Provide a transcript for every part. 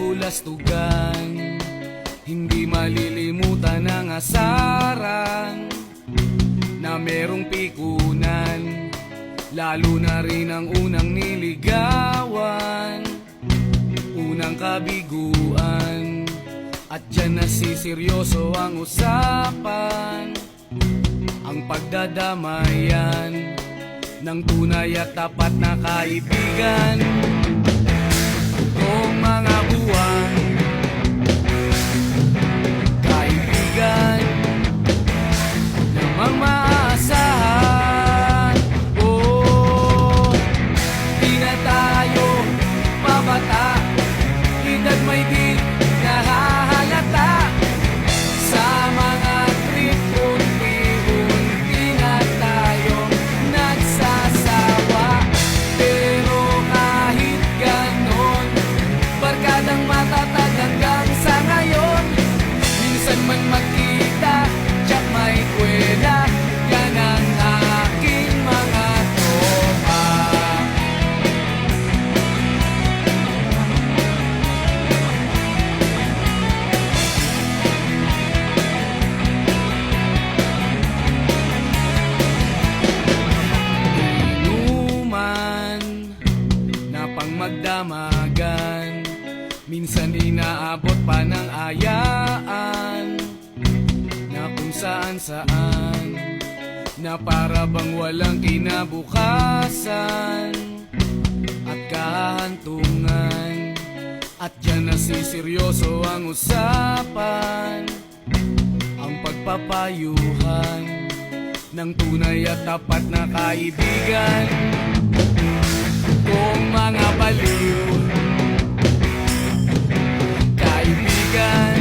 kabulastugan, hindi malilimutan ang asaran na merong pikunan, lalo na rin ang unang niligawan, unang kabiguan. At dyan nasiseryoso ang usapan, ang pagdadamayan ng tunay at tapat na kaibigan. Kung mga buwan, kaibigan namang maaasahan. Oh, di na tayo pabata, edad may di nahahalata. Sa mga trip, unti-unti na tayong nagsasawa. Pero kahit ganon, barkadang matatag hanggang sa ngayon. Minsan man magkita, tsak may kwela, yan ang aking mga tropa. Inuman na pang magdamagan, minsan inaabot pa ng ayaan, na kung saan-saan, na para bang walang kinabukasan at kahantungan. At dyan nasiseryoso ang usapan, ang pagpapayuhan ng tunay at tapat na kaibigan. Kung mga baliw, kaibigan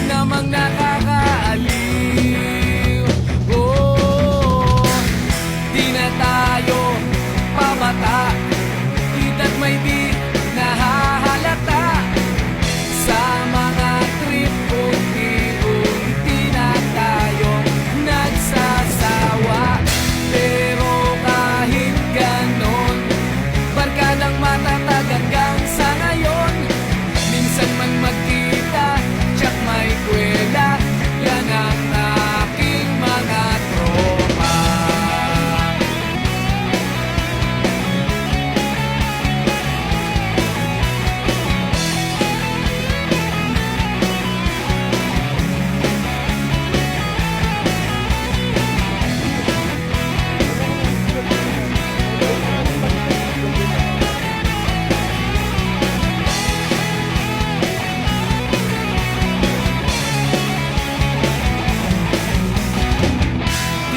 namang nakakaaliw. Oh, di na tayo pabata, edad may di nahahalata. Sa mga trip, unti-unti na tayong nagsasawa. Pero kahit ganon, barkadang matatag hanggang sa ngayon. Minsan man magkita, tsak may kwela, yan ang aking mga tropa.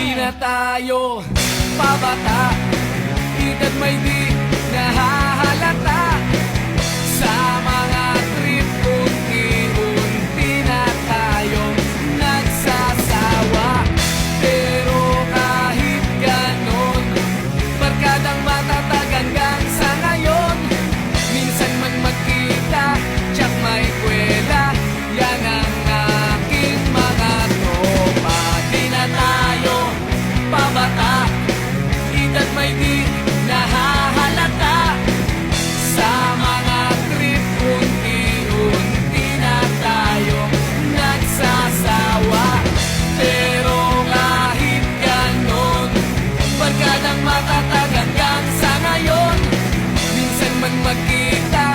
Di na tayo pabata, edad may di nahahalata. Sa mga trip, unti-unti na tayong nagsasawa. Pero kahit ganon, barkadang matatag hanggang sa ngayon. Minsan man magkita, tsak may kwela, yan ang aking mga tropa. Di na tayo pabata, edad may di nahahalata. Sa mga trip, unti-unti na tayong nagsasawa. Pero kahit ganon, barkadang matatag hanggang sa ngayon. Minsan man magkita,